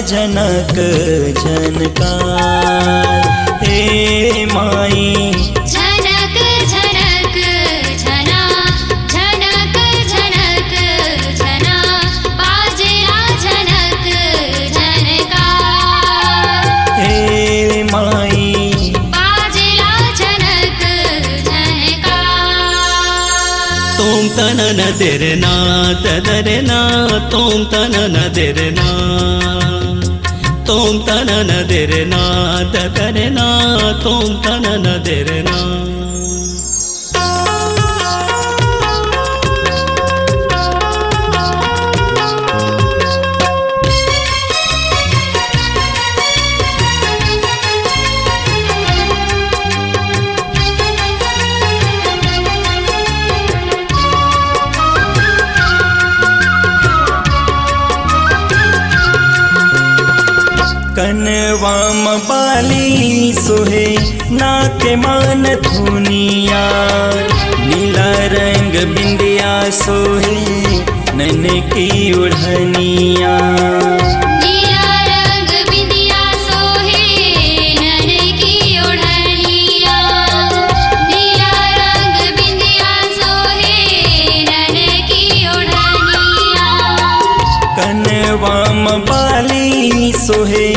झनक झनकार। हे माई झनक झनक झना झनक झनक झना बाजेला झनक झनकार। हे माई बाजेला झनक झनकार। तोम तनन देरना तदरना तोम तनन देरना तोम तनन देरना तदरना तोम तनन देरना। कनवाम बाली सोहे नाक मान धुनिया। नीला रंग बिंदिया सोहे नन की उड़निया। नीला रंग बिंदिया सोहे नन की ओढ़निया। नीला रंग बिंदिया सोहे नन की ओढ़निया। कनवाम बाली सोहे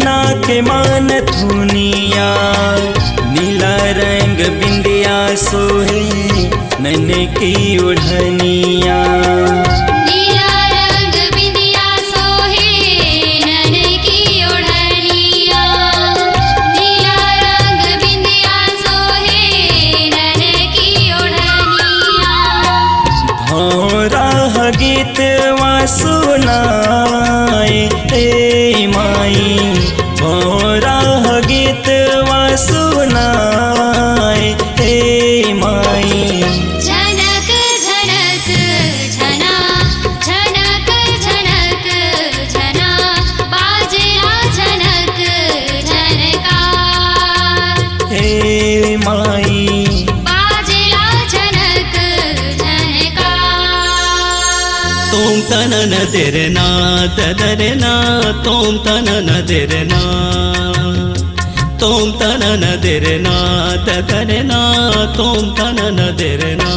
नाक मान धुनिया। नीला रंग बिंदिया सोहे नन की उड़निया। नीला रंग बिंदिया सोहे नन की ओढ़निया। नीला रंग बिंदिया सोहे नन की ओढ़निया। भौरा गीत वा सुनाए हे माई। भौरा गीत वा सुनाए हे माई। झनक झनक झना झनक झनक झना बाजेला झनक झनकार। हे माई बाजेला झनक झनकार। तोम तनन देरना तदरना तोम तनन देरना तोम तनन देरना तदरना तोम तनन देरना।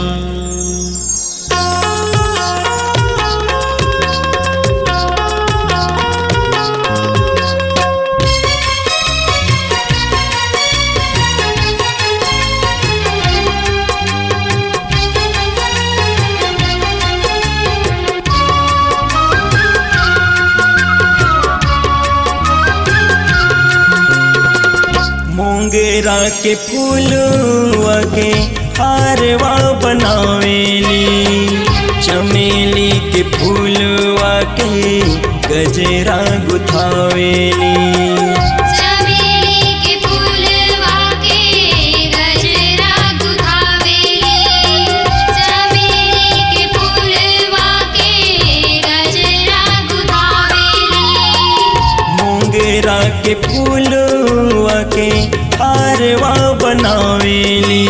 मोंगेरा के फूलवा के हारवा बनावेली। चमेली के फूलवा के गजरा गुथावेली। चमेली के फूलवा के गजरा गुथावेली। चमेली के फूलवा के गजरा गुथावेली। मोंगेरा के फूलवा के हारवा बनावेली।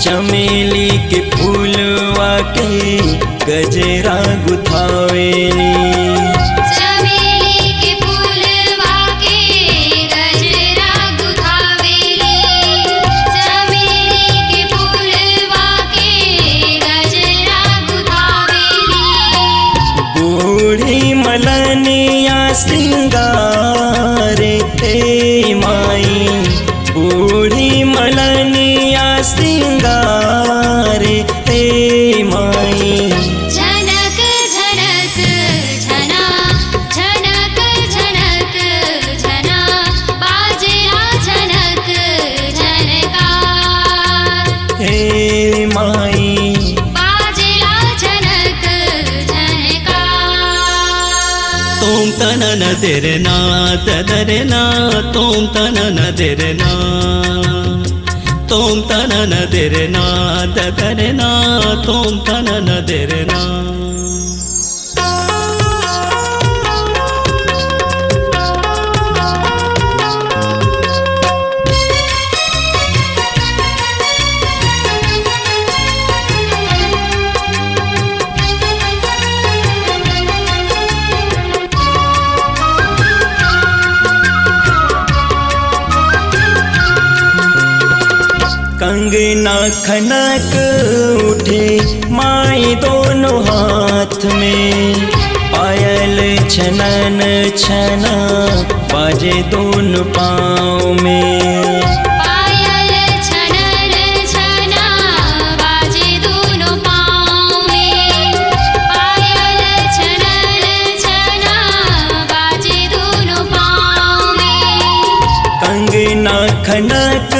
चमेली के फूलवा के गजरा गुथावेली। चमेली के फूलवा के गजरा गुथावेली। चमेली के फूलवा के गजरा गुथावेली। बूढ़ी मलनिया श्रृंगार हे माई। बूढ़ी मलनिया श्रृंगार हे माई। झनक झनक झना झनक झनक झना बाजेला झनक झनकार। हे माई बाजेला झनक झनकार। तोम तनन देरना तदरना तोम तनन देरना तोम तनन देरना तदरना तोम तनन देरना। कंगना खनक उठे माई दोनों हाथ में, पायल छनन छना बाजे दोनों पाँव में। पायल छनन छना बाजे दोनों पाँव में, पायल छनन छना बाजे दोनों पाँव में। कंगना खनक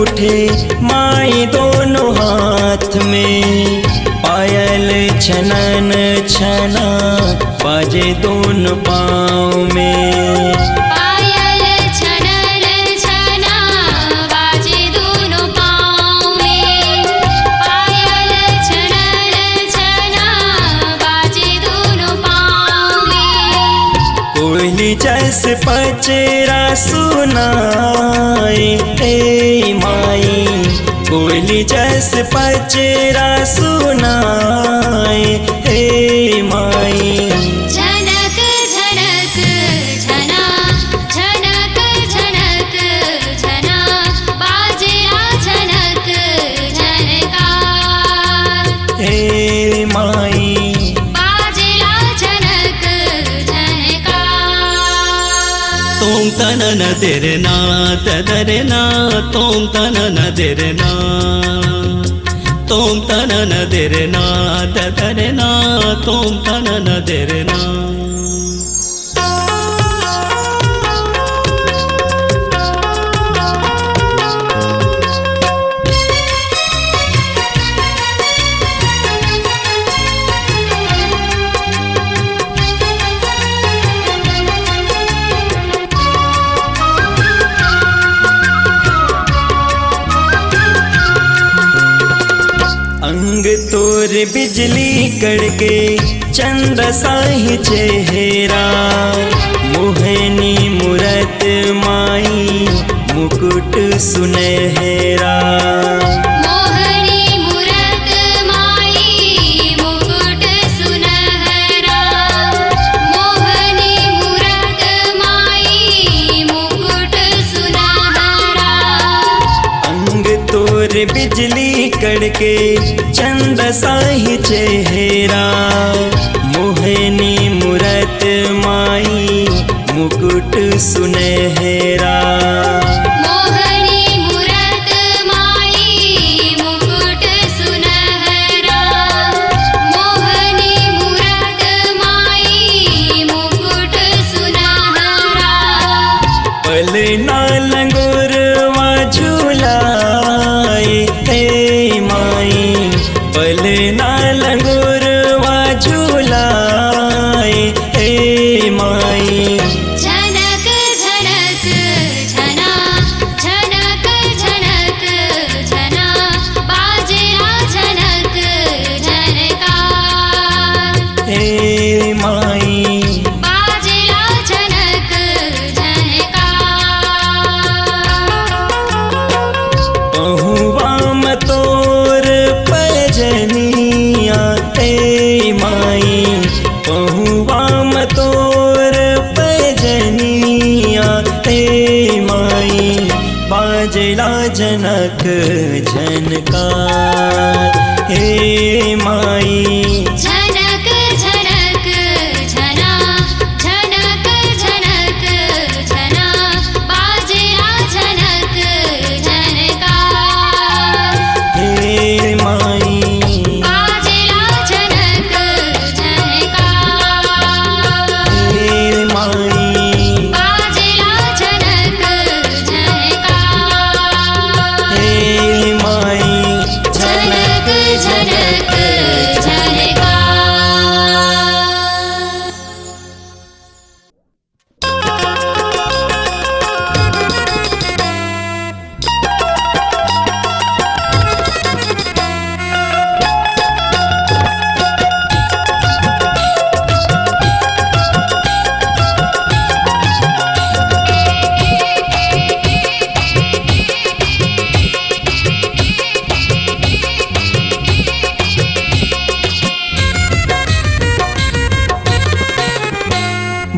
उठे माई दोनों हाथ में, पायल छनन छना बाजे दोनों पाँव में। पायल छनन छना बाजे दोनों पाँव में, पायल छनन छना बाजे दोनों पाँव में। कोयली जैसे पचरा सुनाए हे माई, कोयली जैसे पचरा सुनाए हे माई। झनक झनक झना, झनक झनक झना बाजेला झनक झनकार। हे माई बाजेला झनक झनकार। तोम तनन तेरे ना तदरे ना, तोम तनन तेरे ना, तोम तनन तेरे ना तदरे ना, तोम तनन तेरे ना। अंग तोर बिजली कड़के चंद साही चेहरा, मोहनी मूरत माई मुकुट सुनहरा। मोहनी मूरत माई मुकुट सुनहरा, मोहनी मूरत माई मुकुट सुनहरा। अंग तोर बिजली कड़के चंद साही चेहरा, मोहनी मूरत माई मुकुट सुनहरा। मोहनी मूरत माई मुकुट सुनहरा, मोहनी मूरत माई मुकुट सुनहरा। पलना लंगोरवा झूलाए हे माई, पलना लंगोरवा झूलाए हे माई। झनक झनक झना, झनक झनक झना बाजेला झनक झनकार। हे माई बाजेला झनक झनकार। पहुआ मतोर पजनिया हे माई, पहुआ मतोर पजनिया हे माई। बाजला जनक झनकार हे माई। झनक झनक झना, झनक झनक झना बाजेला झनक झनकार। हे माई बाजेला झनक झनकार। हे माई बाजेला झनक झनकार। हे माई झनक झनक झनकार।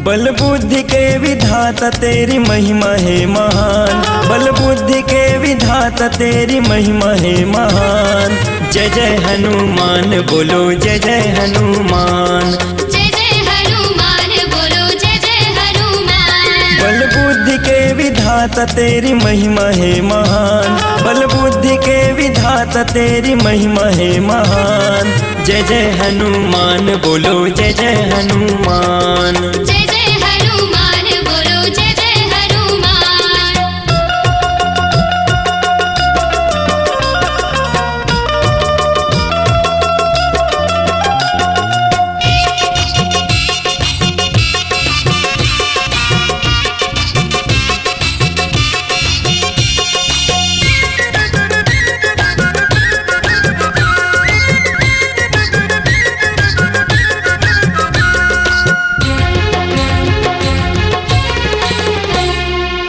बल बुद्धि के विधाता तेरी महिमा है महान, बल बुद्धि के विधाता तेरी महिमा है महान। जय जय हनुमान बोलो जय जय हनुमान, जय जय हनुमान बोलो जय जय हनुमान। बल बुद्धि के विधाता तेरी महिमा है महान, बल बुद्धि के विधाता तेरी महिमा है महान। जय जय हनुमान बोलो जय जय हनुमान, जय जय हनुमान बोलो जय जय हनुमान।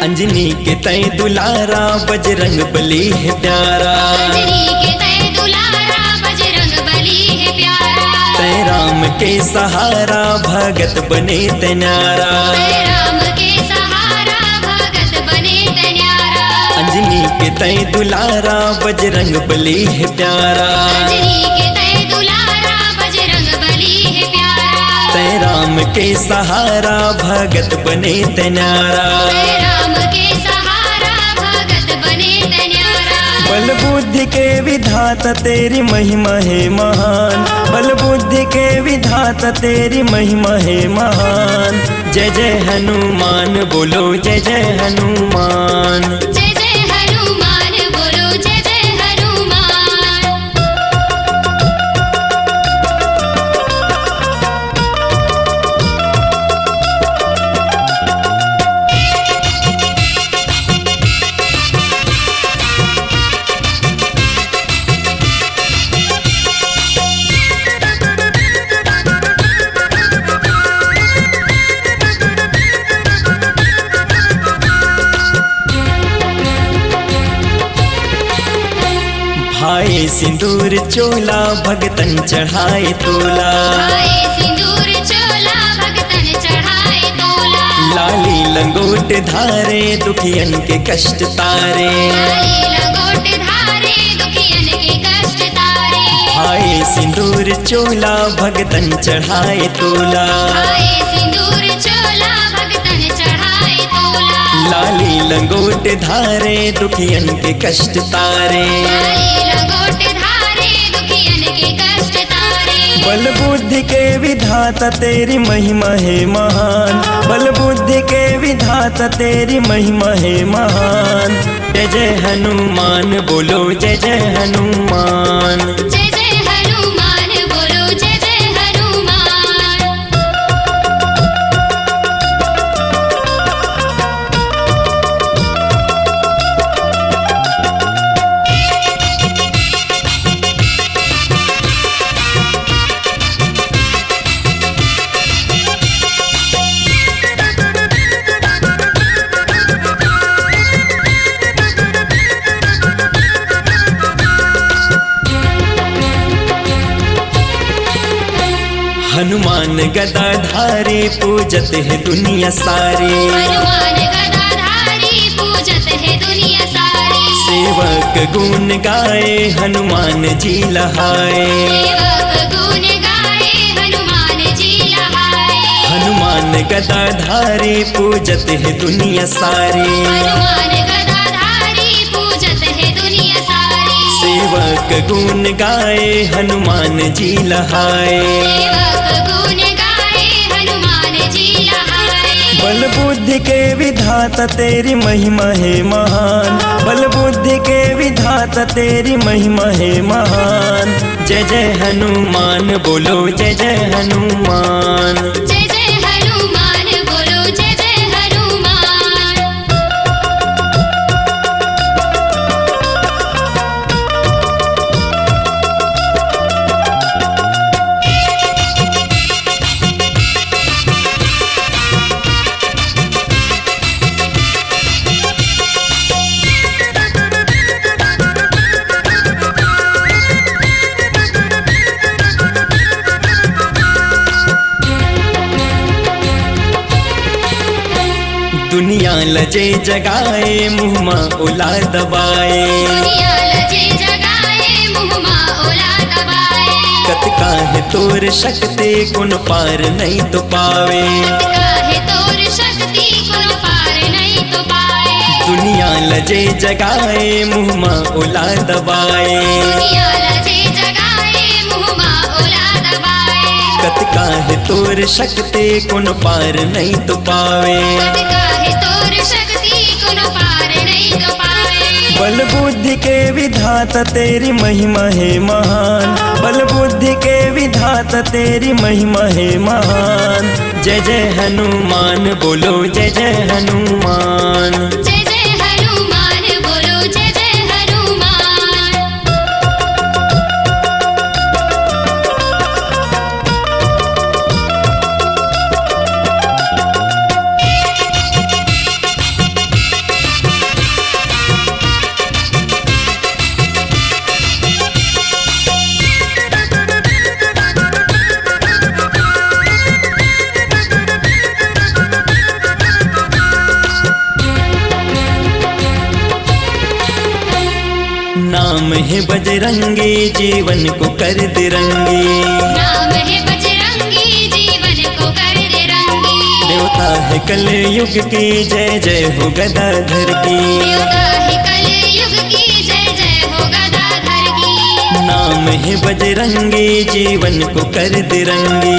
अंजनी के तय दुलारा बजरंग बली है प्यारा, अंजनी के तय दुलारा बजरंग बली है प्यारा। तय राम के सहारा भगत बने तैयारा, तय राम के सहारा भगत बने तैयारा। अंजनी के तय दुलारा बजरंग बली है प्यारा, अंजनी के तय दुलारा बजरंग बली है प्यारा। तय राम के सहारा भगत बने तैयारा। तय राम के सहारा भगत बने तैयारा। बल बुद्धि के विधाता तेरी महिमा है महान, बल बुद्धि के विधाता तेरी महिमा है महान। जय जय हनुमान बोलो जय जय हनुमान, जय जय हनुमान बोलो जय जय हनुमान। भाई सिंदूर चोला भगतन चढ़ाए तोला, भाई सिंदूर चोला भगतन चढ़ाए तोला। लाली लंगोट धारे दुखियन के कष्ट तारे, लाली लंगोट धारे दुखियन के कष्ट तारे। भाई सिंदूर चोला भगतन चढ़ाए तोला, भाई सिंदूर चोला भगतन चढ़ाए तोला। लाली लंगोट धारे दुखियन के कष्ट तारे। लाली लंगोट धारे दुखियन के कष्ट तारे। बल बुद्धि के विधाता तेरी महिमा है महान, बल बुद्धि के विधाता तेरी महिमा है महान। जय जय हनुमान बोलो जय जय हनुमान, जय जय हनुमान बोलो जय जय हनुमान। हनुमान गदाधारी पूजत है दुनिया सारी, हनुमान गदाधारी पूजत है दुनिया सारी। सेवक गुण गाए हनुमान जी लहाए, सेवक गुण गाए हनुमान जी लहाए। हनुमान गदाधारी पूजत है दुनिया सारी, हनुमान गदाधारी पूजत है दुनिया सारी। सेवक गुण गाए हनुमान जी लहाए। सेवक गुण गाए हनुमान जी लहाए। बल बुद्धि के विधाता तेरी महिमा है महान, बल बुद्धि के विधाता तेरी महिमा है महान। जय जय हनुमान बोलो जय जय हनुमान, जय जय हनुमान बोलो जय जय हनुमान। दुनिया लजे जगाए मुँहमा ओला दबाए दुनिया लजे जगाए मुँहमा ओला दबाए कत काहे तोर शक्ति कुन पार नहीं तो पावे काहे तोर शक्ति कुन पार नहीं तो पाए दुनिया लजे जगाए मुँहमा ओला दबाए दुनिया लजे जगाए मुँहमा ओला दबाए कत काहे तोर शक्ति कुन पार नहीं तो पावे काहे तोर शक्ति कुन पार नहीं तो पाए बल बुद्धि के विधाता तेरी महिमा है महान बल बुद्धि के विधाता तेरी महिमा है महान जय जय हनुमान बोलो जय जय हनुमान जय जय हनुमान बोलो जय जय हनुमान नाम है बजरंगी जीवन को कर दे रंगी नाम है बजरंगी जीवन को कर दे रंगी देवता है कल युग की जय जय हो गदाधर की देवता है कल युग की जय जय हो गदाधर की नाम है बजरंगी जीवन को कर दे रंगी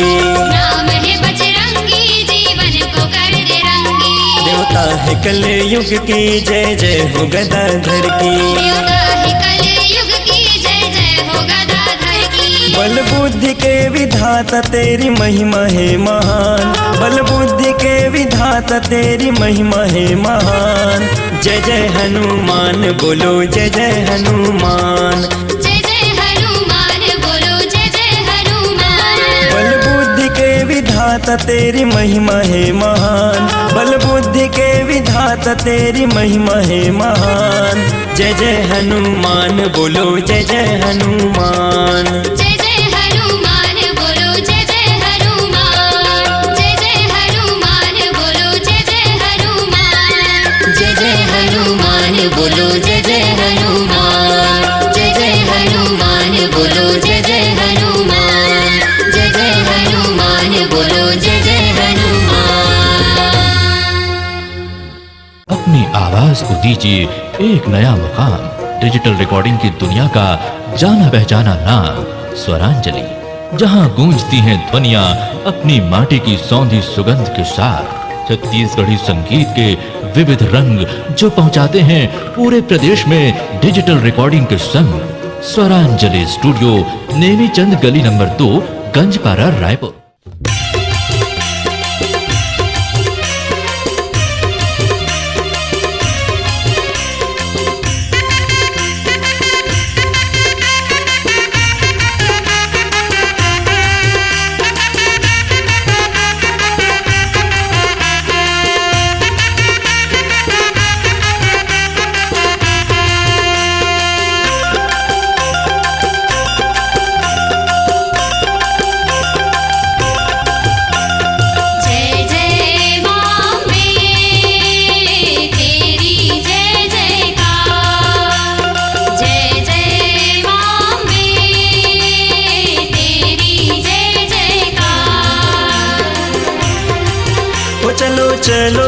नाम है बजरंगी जीवन को कर दे रंगी देवता है कल युग की जय जय हो गदाधर की देवता है कल युग की जय जय हो गदाधर की बल बुद्धि के विधाता तेरी महिमा है महान बल बुद्धि के विधाता तेरी महिमा है महान जय जय हनुमान बोलो जय जय हनुमान जय जय हनुमान बोलो जय जय हनुमान बल बुद्धि के विधाता तेरी महिमा है महान बल बुद्धि के विधाता तेरी महिमा है महान जय जय हनुमान बोलो जय जय हनुमान जय जय हनुमान बोलो जय जय हनुमान जय जय हनुमान बोलो जय जय हनुमान जय जय हनुमान बोलो जय जय हनुमान जय जय हनुमान बोलो जय जय हनुमान जय जय हनुमान बोलो जय जय हनुमान अपनी आवाज को दीजिए एक नया मुकाम डिजिटल रिकॉर्डिंग की दुनिया का जाना पहचाना नाम स्वरांजलि जहां गूंजती हैं ध्वनियां अपनी माटी की सौंधी सुगंध के साथ छत्तीसगढ़ी संगीत के विविध रंग जो पहुंचाते हैं पूरे प्रदेश में डिजिटल रिकॉर्डिंग के संग स्वरांजलि स्टूडियो नेमी चंद गली नंबर 2 गंजपारा रायपुर। चलो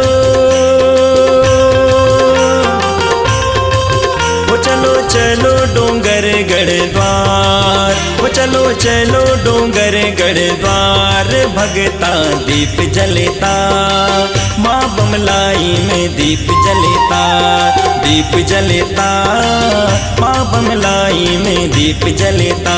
वो चलो चलो डोंगर गढ़ द्वार वो चलो चलो डोंगर गढ़ द्वार भगता दीप जलेता माँ बमलाई में दीप जलेता माँ बमलाई में दीप जलेता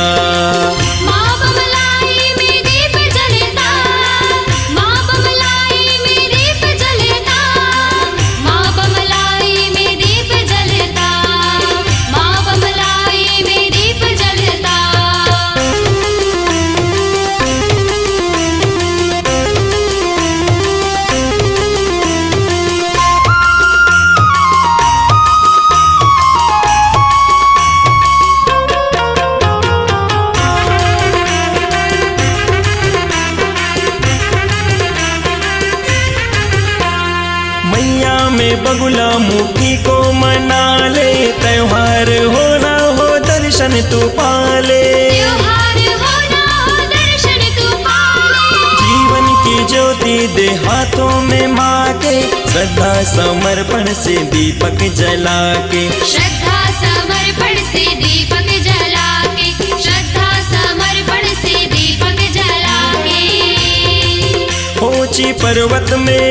दर्शन तू पाले, त्योहार हो ना हो दर्शन तू पाले। जीवन की ज्योति दे हाथों में माँ के, श्रद्धा समर्पण से दीपक जला के, श्रद्धा समर्पण से दीपक जला के, श्रद्धा समर्पण से दीपक जला के। ऊंची पर्वत में,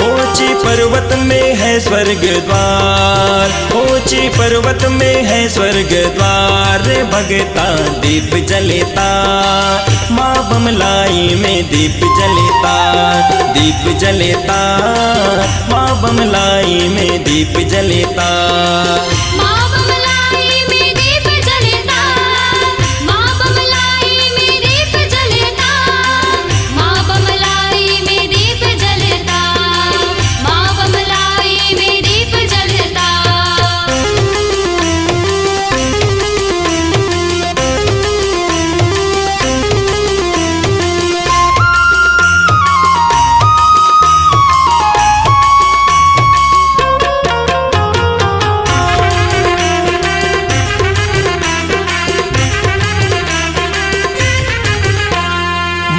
ऊंची पर्वत में है स्वर्ग द्वार, ऊंची पर्वत में है स्वर्ग द्वार। भगता दीप जलेता, माँ बमलाई में दीप जलेता, दीप जलेता, माँ बमलाई में दीप जलेता। माँ बमलाई में दीप जलेता, माँ बमलाई में दीप जलेता, माँ बमलाई में दीप जलेता, माँ बमलाई में दीप जलेता।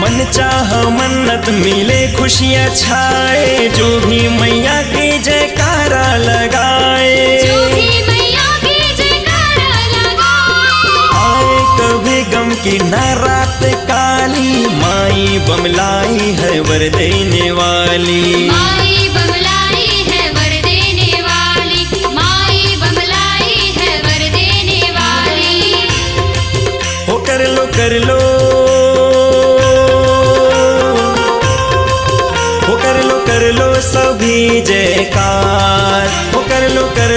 मन चाह मन्नत मिले खुशियाँ छाए, जो भी मैया की जयकारा लगाए, जो भी मैया की जयकारा लगाए। आए कभी गम की न रात काली, माई बमलाई है वर देने वाली। माई बमलाई है वर देने वाली, माई बमलाई है वर देने वाली। हो कर लो कर लो, हो कर लो सभी जयकार, हो कर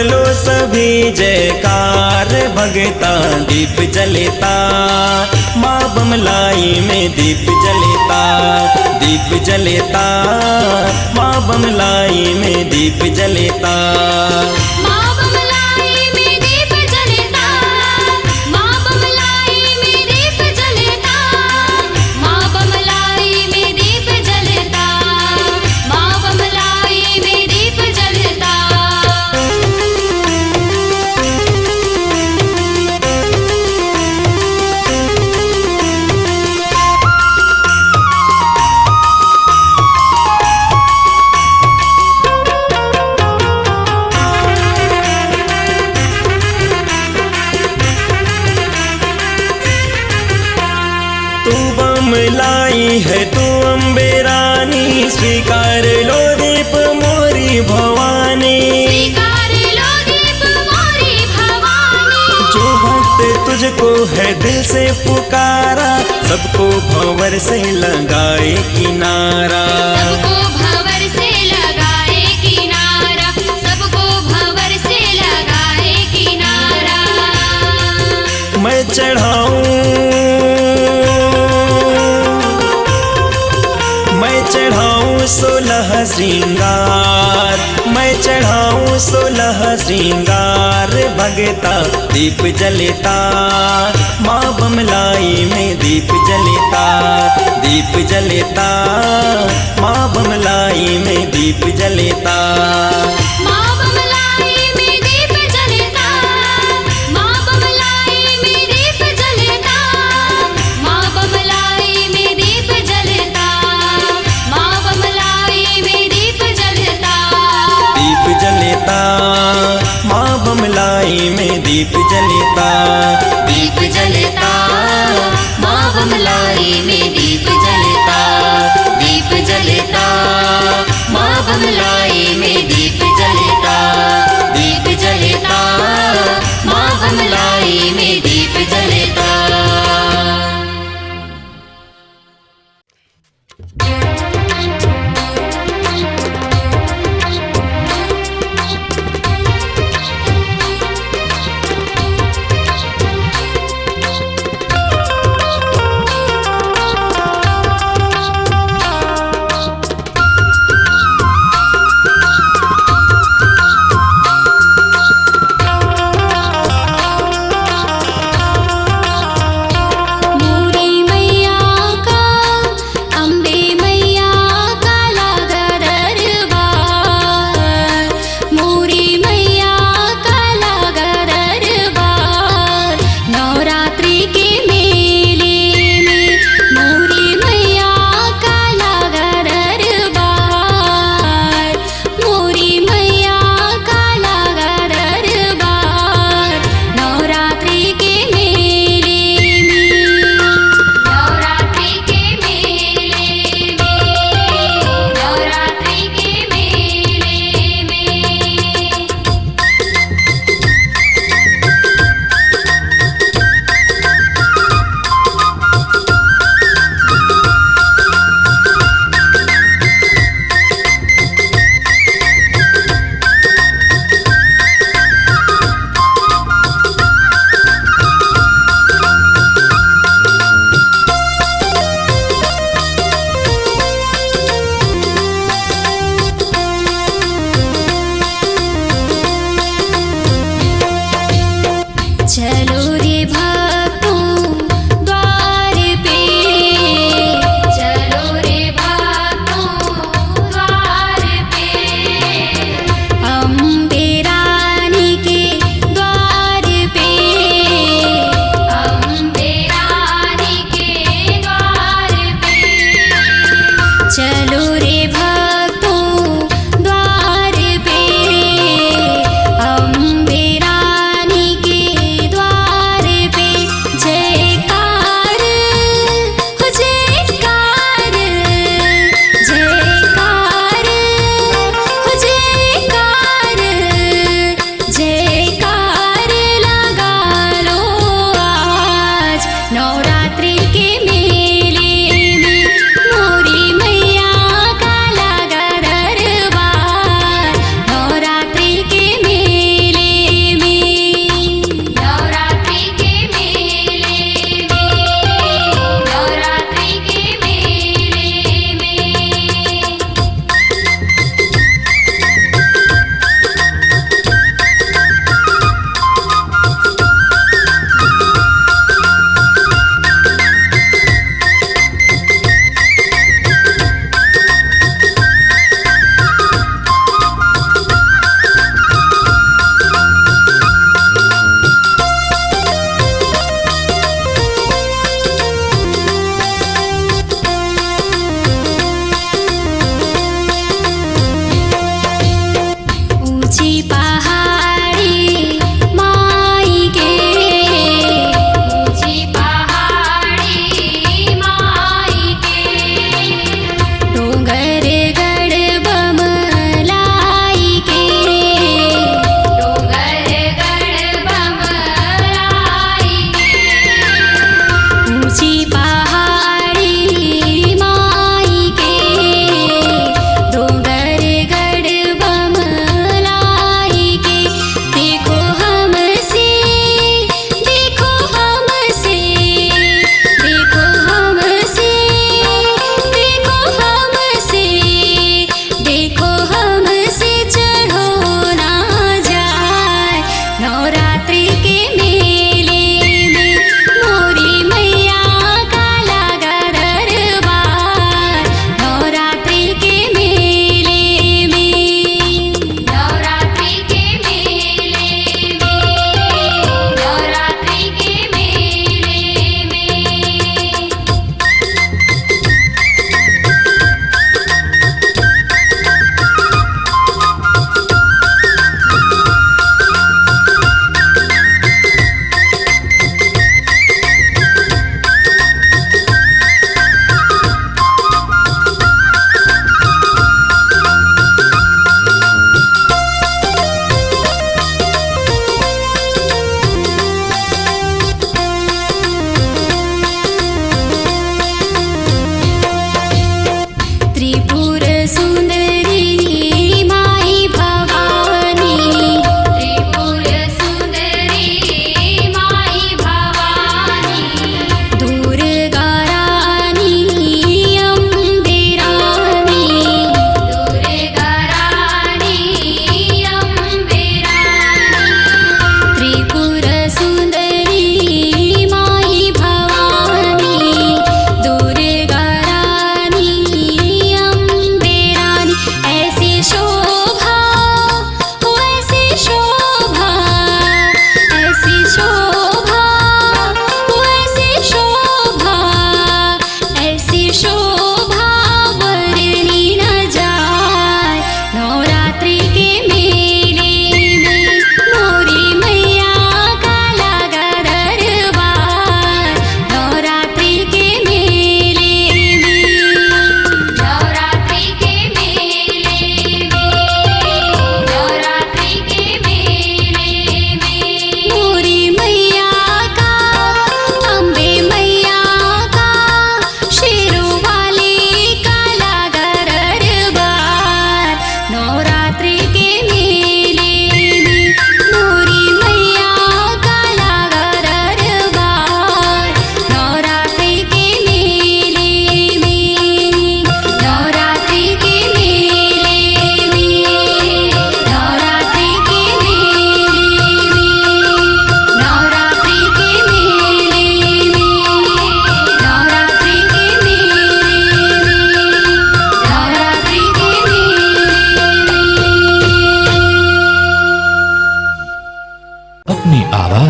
लो सभी जयकार। भगता दीप जलेता, माँ बमलाई में दीप जलेता, दीप जलेता, माँ बमलाई में दीप जलेता। माँ बमलाई में दीप जलेता, माँ बमलाई में दीप जलेता, माँ बमलाई में दीप जलेता, माँ बमलाई में दीप जलेता। तू बमलाई है तू अम्बे रानी, स्वीकार लो दीप मोरी भवानी। स्वीकार लो दीप मोरी भवानी। जो भक्त तुझको है दिल से पुकारा, सबको भंवर से लगाए किनारा। सबको भंवर से लगाए किनारा, सबको भंवर से लगाए किनारा। मैं चढ़ाऊं, मैं चढ़ाऊं 16 श्रृंगार, मैं चढ़ाऊं 16 श्रृंगार। भगता दीप जलेता, माँ बमलाई में दीप जलेता, दीप जलेता, माँ बमलाई में दीप जलेता। माँ बमलाई में दीप जलेता, माँ बमलाई में दीप जलेता, माँ बमलाई में दीप जलेता, माँ बमलाई में दीप जलेता। दीप जलेता, माँ बमलाई में दीप जलेता, दीप जलेता, माँ बमलाई में दीप जलेता, दीप जलेता, माँ बमलाई में दीप जलेता, दीप जलेता, माँ बमलाई में दीप जलेता।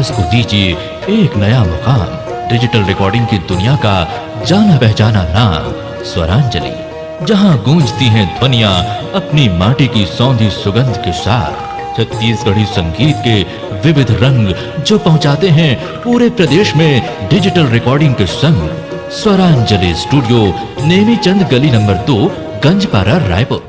आवाज को दीजिए एक नया मुकाम। डिजिटल रिकॉर्डिंग की दुनिया का जाना पहचाना नाम स्वरांजलि, जहां गूंजती हैं ध्वनियां अपनी माटी की सौंधी सुगंध के साथ। छत्तीसगढ़ी संगीत के विविध रंग जो पहुंचाते हैं पूरे प्रदेश में डिजिटल रिकॉर्डिंग के संग। स्वरांजलि स्टूडियो, नेमी चंद गली नंबर 2, गंजपारा, रायपुर।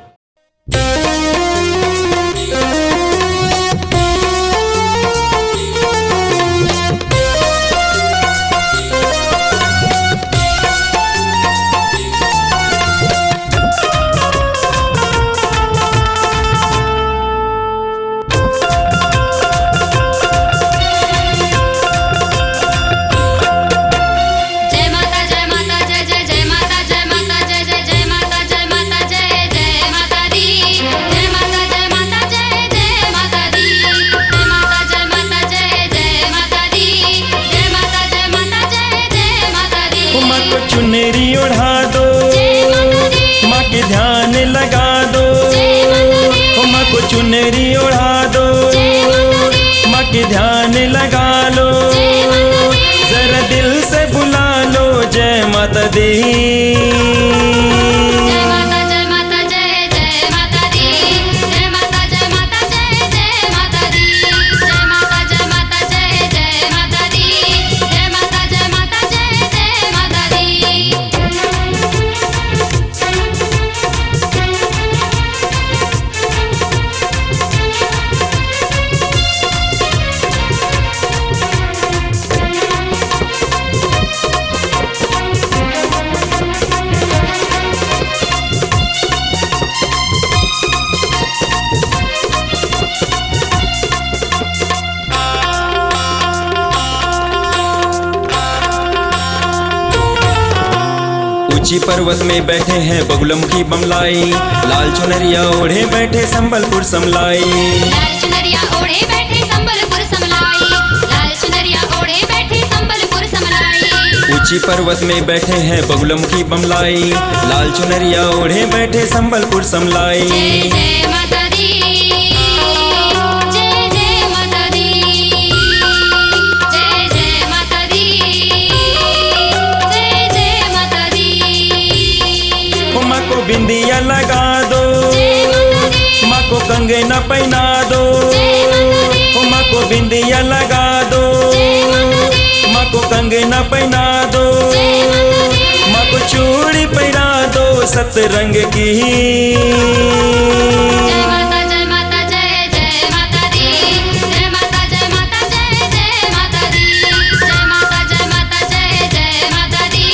जय माता जय माता जय जय जय माता जय माता जय जय जय माता जय माता जय जय माता दी। जय माता जय माता जय जय माता दी। जय माता जय माता जय जय माता दी। जय माता जय माता जय जय माता दी। माँ को चुनरी ओढ़ा दो, जय माता दी। माँ के ध्यान लगा दो। जय माता दी। माँ को चुनरी ओढ़ा दो, जय माता दी। माँ के ध्यान लगा लो। जय माता दी। जरा दिल से बुला लो जय माता दी। जय माता जय माता जय जय माता दी। जय माता जय माता जय जय माता दी। जय माता जय माता जय जय माता दी। जय माता जय माता जय जय माता दी। ऊंची पर्वत में बैठे हैं बगुलमुखी बमलाई, लाल चुनरिया ओढ़े बैठे संबलपुर समलाई। लाल चुनरिया ओढ़े बैठे संबलपुर समलाई। लाल चुनरिया ओढ़े बैठे संबलपुर समलाई। ऊंची पर्वत में बैठे हैं बगुलमुखी बमलाई, लाल चुनरिया ओढ़े बैठे संबलपुर समलाई। जय जय माता दी। जय जय माता दी। जय जय माता दी। जय जय माता दी। माँ को बिंदिया लगा दो, जय माता दी। माँ को कंगना पहना दो। जय माता दी। माँ को बिंदिया लगा दो, जय माता दी। माँ को कंगना पहना दो। जय माता दी। माँ को चूड़ी पहना दो सतरंग की। जय माता जय माता जय जय माता दी। जय माता जय माता जय जय माता दी। जय माता जय माता जय जय माता दी।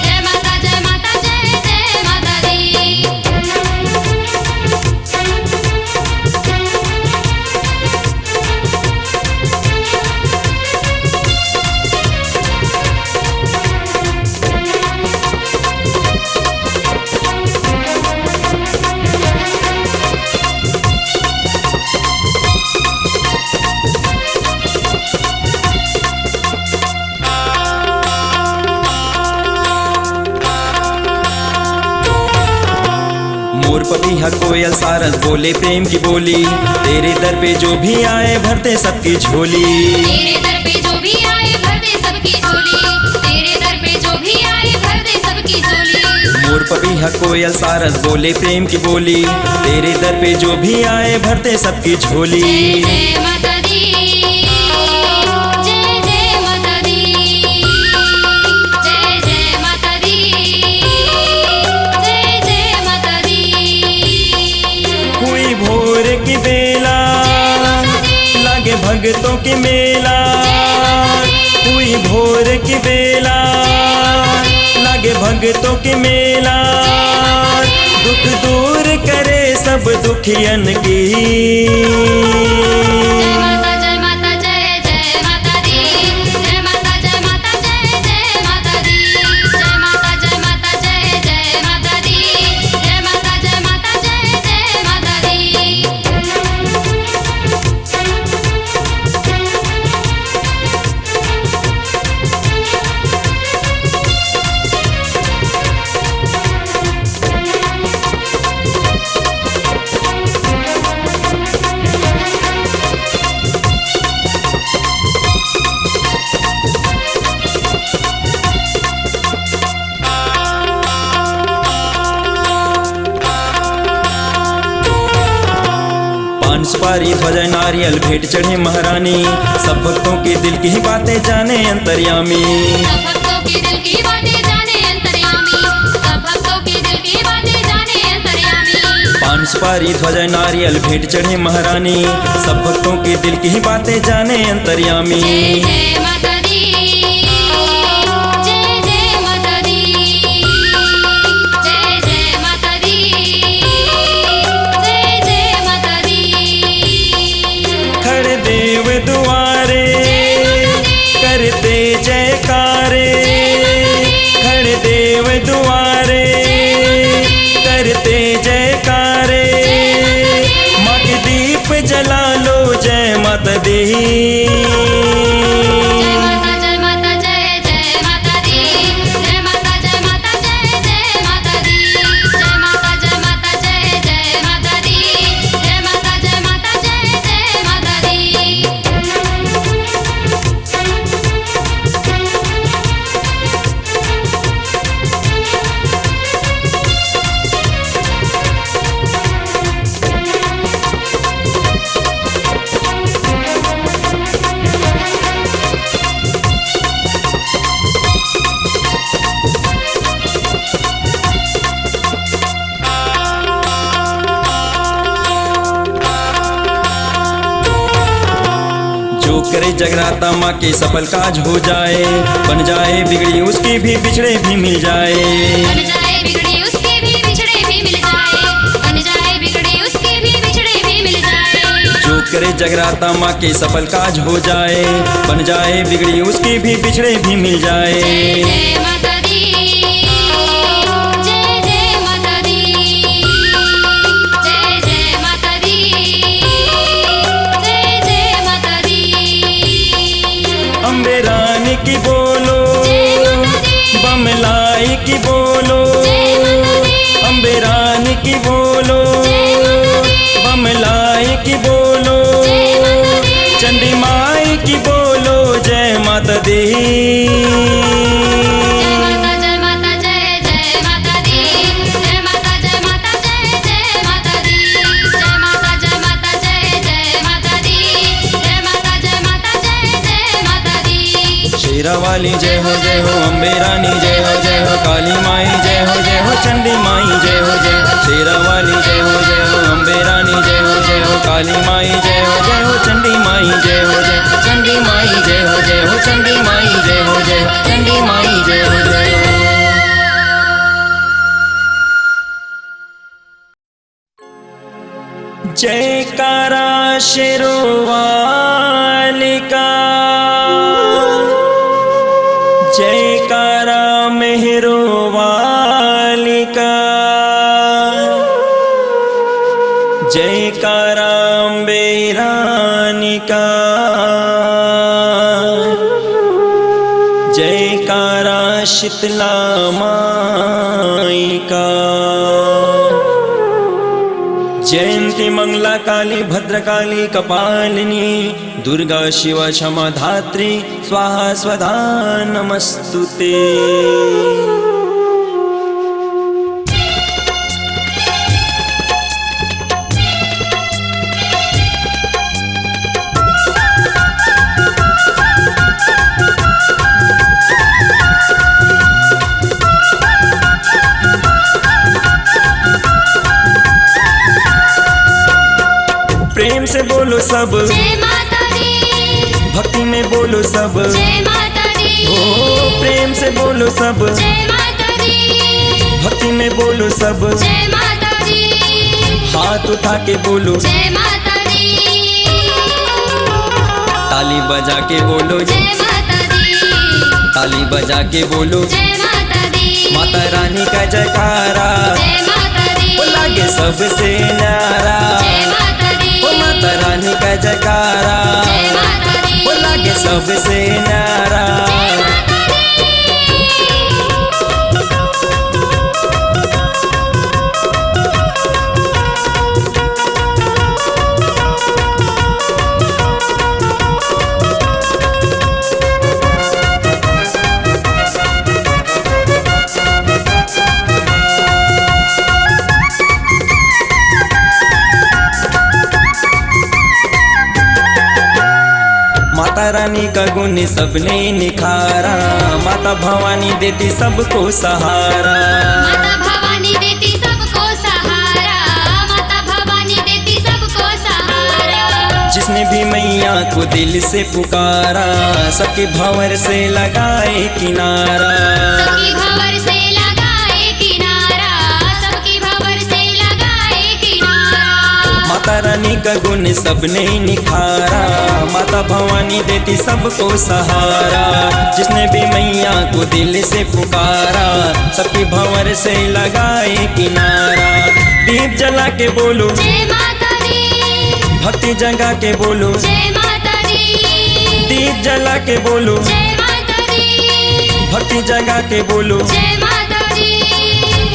जय माता जय माता जय जय माता दी। मोर पपीहा कोयल सारस बोले प्रेम की बोली, तेरे दर पे जो भी आए भरते सबकी झोली। तेरे दर पे जो भी आए भर दे सबकी झोली। तेरे दर पे जो भी आए भर दे सबकी झोली। मोर पपीहा कोयल सारस बोले प्रेम की बोली, तेरे दर पे जो भी आए भरते सबकी झोली। जय जय माता दी। जय जय माता दी। जय जय माता दी। जय जय माता दी। हुई भोर की बेला, जय माता दी। लागे भगतों की मेला। जय माता दी। हुई भोर की बेला, जय माता दी। लागे भगतों की मेला। जय माता दी। दुख दूर करे सब दुखियन की। जय माता जय माता जय जय माता दी। जय माता जय माता जय जय माता दी। जय माता जय माता जय जय माता दी। जय माता जय माता जय जय माता दी। पारी ध्वजा नारियल भेंट चढ़े महारानी, सब भक्तों के दिल की बातें जाने अंतर्यामी। सब भक्तों के दिल की बातें जाने अंतर्यामी, सब भक्तों के दिल की बातें जाने अंतर्यामी। पान सुपारी ध्वजा नारियल भेंट चढ़े महारानी, सब भक्तों के दिल की बातें जाने अंतर्यामी। जय जय माता दी, जय जय माता दी, जय जय माता दी, जय जय माता दी। खड़े देव दुआरे करते जयकारे, खड़े देव दुआरे करते जयकारे। माँ के दीप जला लो जय माता दी। जय माता जय जय माता दी, जय माता जय जय माता दी, जय माता जय जय माता दी, जय माता जय जय माता दी। जो करे जगराता माँ के सफल काज हो जाए, बन जाए बिगड़ी उसकी भी बिछड़े भी मिल जाए। बन जाए बिगड़ी उसके भी बिछड़े भी मिल जाए, बन जाए बिगड़ी उसके भी बिछड़े भी मिल जाए। जो करे जगराता माँ के सफल काज हो जाए, बन जाए बिगड़ी उसकी भी बिछड़े भी मिल जाए। जय जय माता दी, जय जय माता दी, जय जय माता दी, जय जय माता दी। अम्बे रानी की बोलो, जय माता दी, बमलाई की बोलो, जय माता दी, अम्बे रानी की बोलो, जय माता दी, बमलाई की बोलो, जय माता दी। चंडी माई की बोलो जय माता दी। जय माता जय जय माता दी, जय माता जय जय माता दी, जय माता जय जय माता दी, जय माता जय जय माता दी। शेरा वाली जय हो अम्बे रानी जय हो काली माई जय हो चंडी माई जय हो। शेरा वाली जय हो अम्बे रानी जय हो काली माई जय हो चंडी माई जय हो चंडी माई जय हो चंडी माई जय हो चंडी माई जय हो। जयकारा शेरोवाली का, जयकारा मेहरो वाली का, जयकारा अम्बे रानी का, जयकारा शीतला माई का। जयंती मंगला काली भद्रकाली कपालिनी, दुर्गा शिवा क्षमा धात्री स्वाहा स्वधा नमस्तुते। प्रेम से बोलो सब, जय माता दी, भक्ति में बोलो सब, जय माता दी, ओ प्रेम से बोलो सब, जय माता दी, भक्ति में बोलो सब, जय माता दी, हाथ उठा के बोलो, जय माता दी, ताली बजा के बोलो, जय माता दी, ताली बजा के बोलो, जय माता दी, माता रानी का जयकारा जय माता दी, ओ लागे सबसे न्यारा। जय माता दी, ओ माता रानी का जयकारा जय माता दी, ओ लागे सबसे न्यारा। जय माता दी। माता रानी का गुण सबने निखारा, माता भवानी देती सबको सहारा। माता भवानी देती सबको सहारा, माता भवानी देती सबको सहारा। जिसने भी मैया को दिल से पुकारा, सबके भंवर से लगाए किनारा। सबकी भंवर से लगाए किनारा, सबकी भंवर से लगाए किनारा। माता रानी का गुण सबने निखारा, माता भवानी देती सबको सहारा। जिसने भी मैया को दिल से पुकारा, सबकी भंवर से लगाए किनारा। दीप जला के बोलो जय माता दी, भक्ति जगा के बोलो, जय माता दी, दीप जला के बोलो जय माता दी, भक्ति जगा के बोलो, जय माता दी,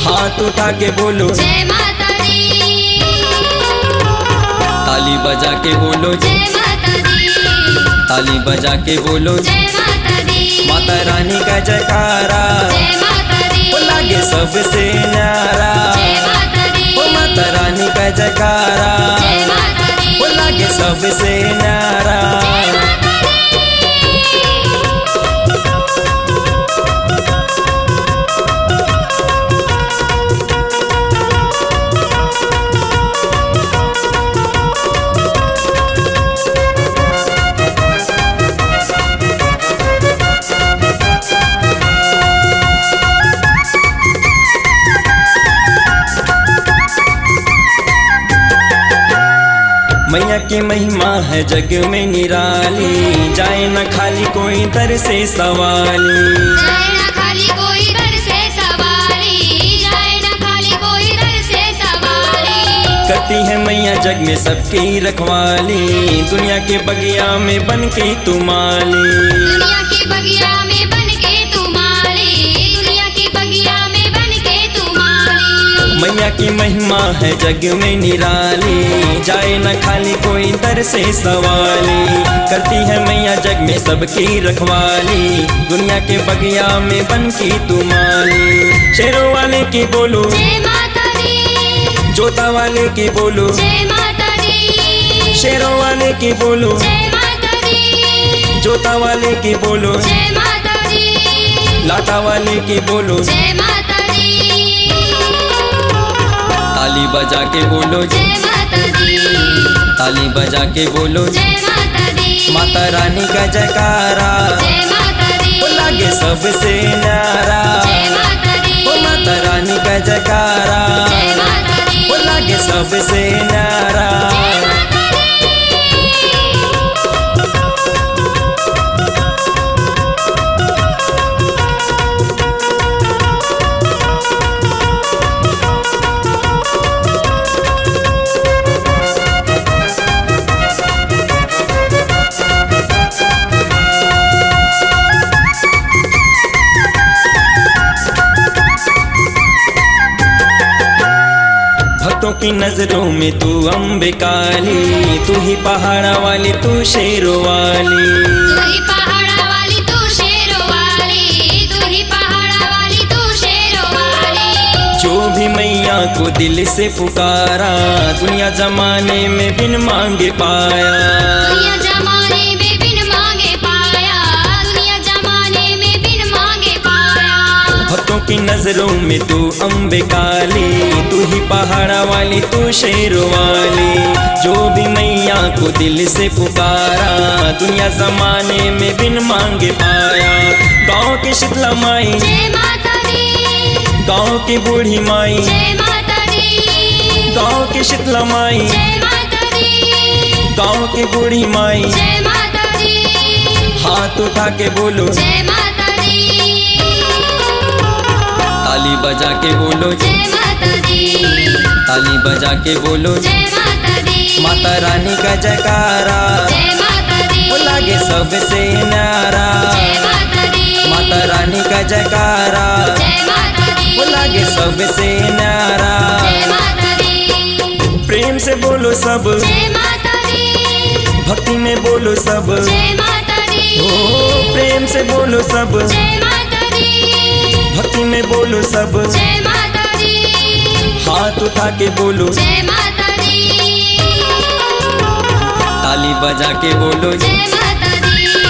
हाथ उठा के बोलो, जय माता दी, ताली बजा के बोलो, जय माता दी, ताली बजा के बोलो। जय माता दी, माता रानी का जयकारा जय माता दी, वो लागे सबसे न्यारा। जय माता दी, ओ माता रानी का जयकारा जय माता दी, वो लागे सबसे न्यारा। जय माता दी। मैया की महिमा है जग में निराली, जाए न खाली कोई दर से सवाली। जाए ना खाली कोई दर से सवारी, जाए ना खाली कोई दर से सवारी। करती है मैया जग में सबकी रखवाली, दुनिया के बगिया में बन के तुमाली। दुनिया के बगिया में बन के तुम्हारी, दुनिया के बगिया में बन के तुम्हारी। मैया की महिमा है जग में निराली, जाए न खाली कोई दर से सवाली। करती है मैया जग में सबकी रखवाली, दुनिया के बगिया में बन की तुमाली। शेरों वाले की बोलो, जय माता दी, जोता वाले की बोलो, जय माता दी, शेरों वाले की बोलो, जय माता दी, जोता वाले की बोलो, जय माता दी, लाटा वाले की बोलो, जय माता दी, ताली बजा के बोलो, जय माता दी, ताली बजा के बोलो। जय माता दी, माता रानी का जयकारा जय माता दी, वो लागे सबसे न्यारा। जय माता दी, ओ माता रानी का जयकारा जय माता दी, वो लागे सबसे न्यारा। जय माता दी। भक्तों की नजरों में तू अम्बे काली, तू ही पहाड़ा वाली तू शेरों वाली। तू ही पहाड़ा वाली तू शेरों वाली, तू ही पहाड़ा वाली तू शेरों वाली। जो भी मैया को दिल से पुकारा, दुनिया जमाने में बिन मांगे पाया। दुनिया जमाने में बिन मांगे पाया, दुनिया जमाने में बिन मांगे पाया। भक्तों की नजरों में तू अम्बे काली, तू ही पहाड़ा वाली तू शेरों वाली। जो भी मैया को दिल से पुकारा, दुनिया जमाने में बिन मांगे पाया। गाँव की शीतला माई, जय माता दी, गाँव की बूढ़ी माई, जय माता दी, गाँव की शीतला माई, जय माता दी, गाँव की बूढ़ी माई। जय माता दी, हाथ उठा के बोलो, जय माता दी, ताली बजा के बोलो, जय माता दी, ताली बजा के बोलो। जय माता दी, माता रानी का जयकारा जय माता दी, वो लागे सबसे न्यारा। जय माता दी, माता रानी का जयकारा जय माता दी, वो लागे सबसे न्यारा। जय माता दी, प्रेम से बोलो सब, जय माता दी, भक्ति में बोलो सब। जय माता दी, ओ प्रेम से बोलो सब, जय माता दी, भक्ति में बोलो सब। जय माता दी, हाथ उठा के बोलो, जय माता दी, ताली बजा के बोलो। जय माता दी,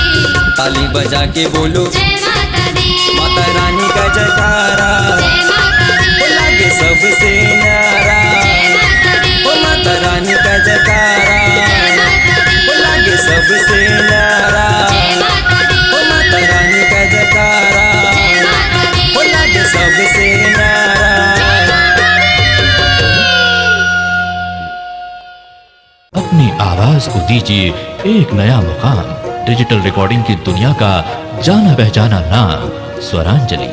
ताली बजा के बोलो जय माता दी, माता रानी का जयकारा जय माता दी, लागे सबसे न्यारा। जय माता दी, ओ माता रानी का जयकारा जय माता दी, लागे सबसे न्यारा। जय माता दी, ओ माता रानी का जयकारा जय माता दी, लागे सबसे न्यारा। अपनी आवाज को दीजिए एक नया मुकाम। डिजिटल रिकॉर्डिंग की दुनिया का जाना पहचाना नाम स्वरांजलि,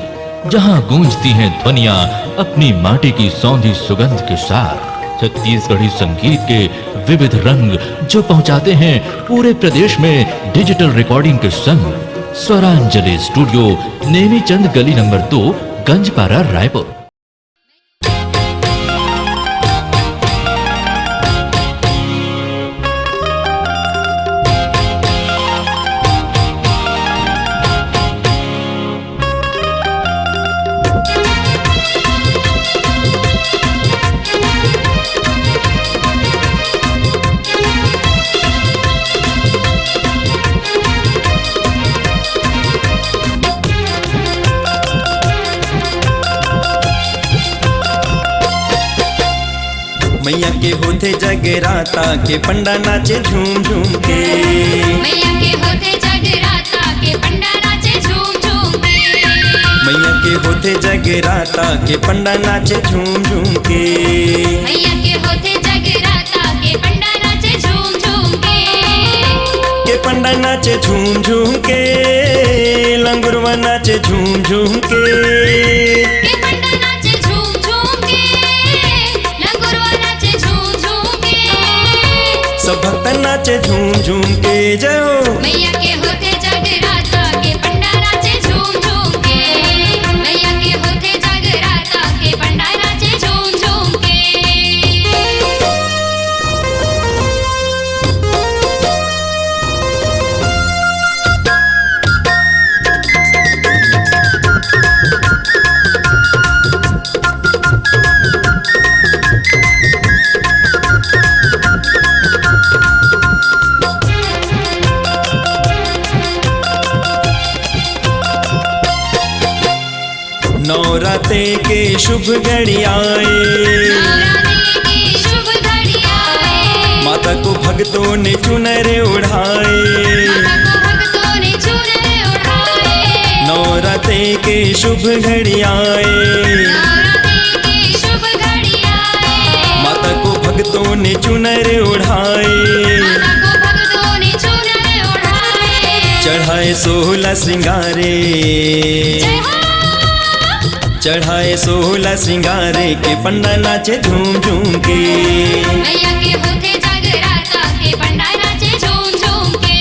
जहां गूंजती हैं ध्वनियां अपनी माटी की सौंधी सुगंध के साथ। छत्तीसगढ़ी संगीत के विविध रंग जो पहुंचाते हैं पूरे प्रदेश में डिजिटल रिकॉर्डिंग के संग। स्वरांजलि स्टूडियो, नेमीचंद गली नंबर 2, गंजपारा, रायपुर। मैया के होते जगराता के पंडा नाचे झूम झूम के। मैया के होते जगराता के पंडा नाचे झूम झूम के। मैया के होते जगराता के पंडा नाचे झूम झूम के। मैया के होते जगराता के पंडा नाचे झूम झूम के। पंडा नाचे झूम झूम के, लंगुरवा नाचे झूम झूम के। पंडा नाचे झूम झूम के, लंगुरवा नाचे झूम झूम के। सब भक्त नाचे झूम झूम के। जय हो मैया के होते जगराता के पंडा नाचे झूम झूम के। मैया के होते जगराता के पंडा नाचे झूम झूम के। नवरात्रे के शुभ घड़ी आए, नवरात्रि की शुभ घड़ी आए। माता को भक्तों ने चुनर उड़ाए। माता को भक्तों ने चुनर उड़ाए। नवरात्रे के शुभ घड़ी आए, नवरात्रि की शुभ घड़ी आए। माता को भक्तों ने चुनर उड़ाए। माता को भक्तों ने चुनर उड़ाए। चढ़ाए 16 श्रृंगारे, जय हो। चढ़ाए 16 श्रृंगारे के पंडा नाचे झूम झूम के। मैया के होते जगराता के पंडा नाचे झूम झूम के।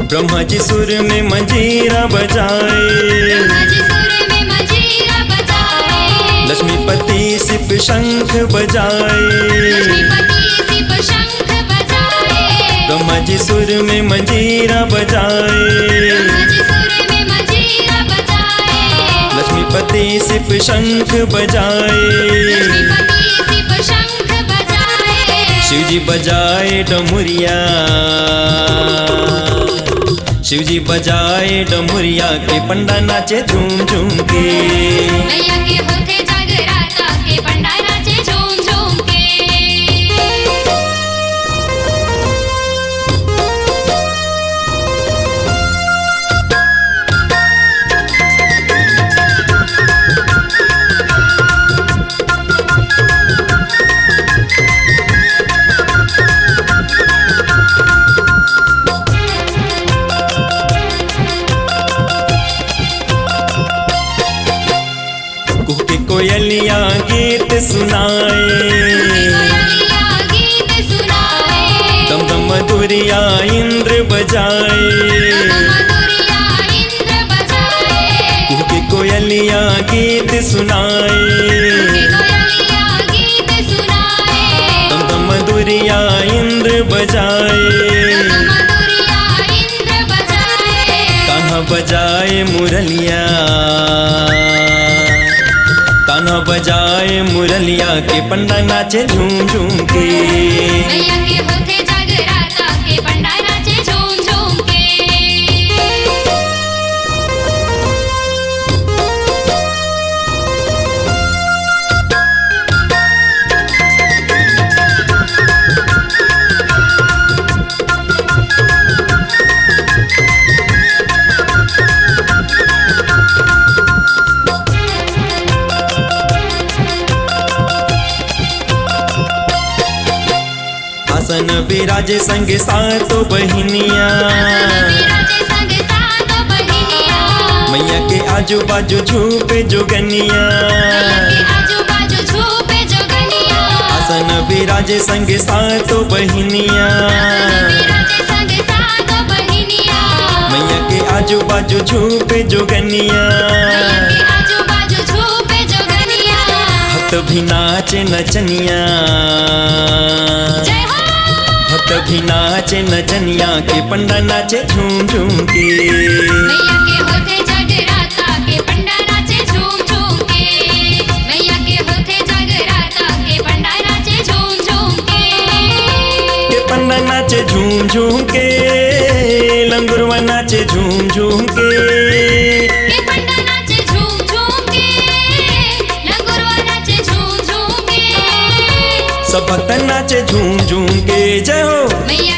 ब्रह्मा जी सुर में मंजीरा बजाए, ब्रह्मा जी सुर में मंजीरा बजाए। लक्ष्मीपति सिप शंख बजाए। लक्ष्मीपति सिप शंख बजाए। ब्रह्मा जी सुर में मंजीरा बजाए। ब्रह्मा जी सुर में मंजीरा बजाए। लक्ष्मीपति सिप शंख बजाए। लक्ष्मीपति सिप शंख बजाए। शिवजी बजाए डमुरिया, शिवजी बजाए डमुरिया के पंडा नाचे झूम झूम के। मैया के होते जगराता के पंडा नाचे झूम झूम के। कुहके कोयलिया गीत सुनाए। कोयलिया गीत सुनाए। दम दम मधुरिया इंद्र बजाए। मधुरिया इंद्र बजाए। कुहके कोयलिया गीत सुनाए, के कोयलिया गीत सुनाए, दम दम मधुरिया इंद्र बजाए, मधुरिया इंद्र बजाए, कान्हा बजाए मुरलिया, कान्हा बजाए मुरलिया के पंडा नाचे झूम झूम के। मैया के होते जगराता के पंडा नाचे झूम झूम के। आसन बिराजे संग सातो बहिनिया, विराजे संग सातो बहिनिया, मैया के आजू बाजू झूपे जोगनिया। मैया के आजू बाजू झूपे जोगनिया, आसन बिराजे संग सातो बहिनिया, विराजे संग सातो बहिनिया, मैया के आजू बाजू झूपे जोगनिया। मैया के आजू बाजू झूपे जोगनिया। भक्त भी नाचे नचनिया, जय हो भक्त भी नाचे नचनिया के पंडा नाचे झूम झूम के। मैया के होते जगराता के पंडा नाचे झूम झूम के। मैया के होते जगराता के पंडा नाचे झूम झूम के। के पंडा नाचे झूम झूम के, लंगुरवा नाचे झूम झूम के। के पंडा नाचे झूम झूम के, लंगुरवा नाचे झूम झूम के। सब भक्त नाचे झूम झूम के। जय हो मैया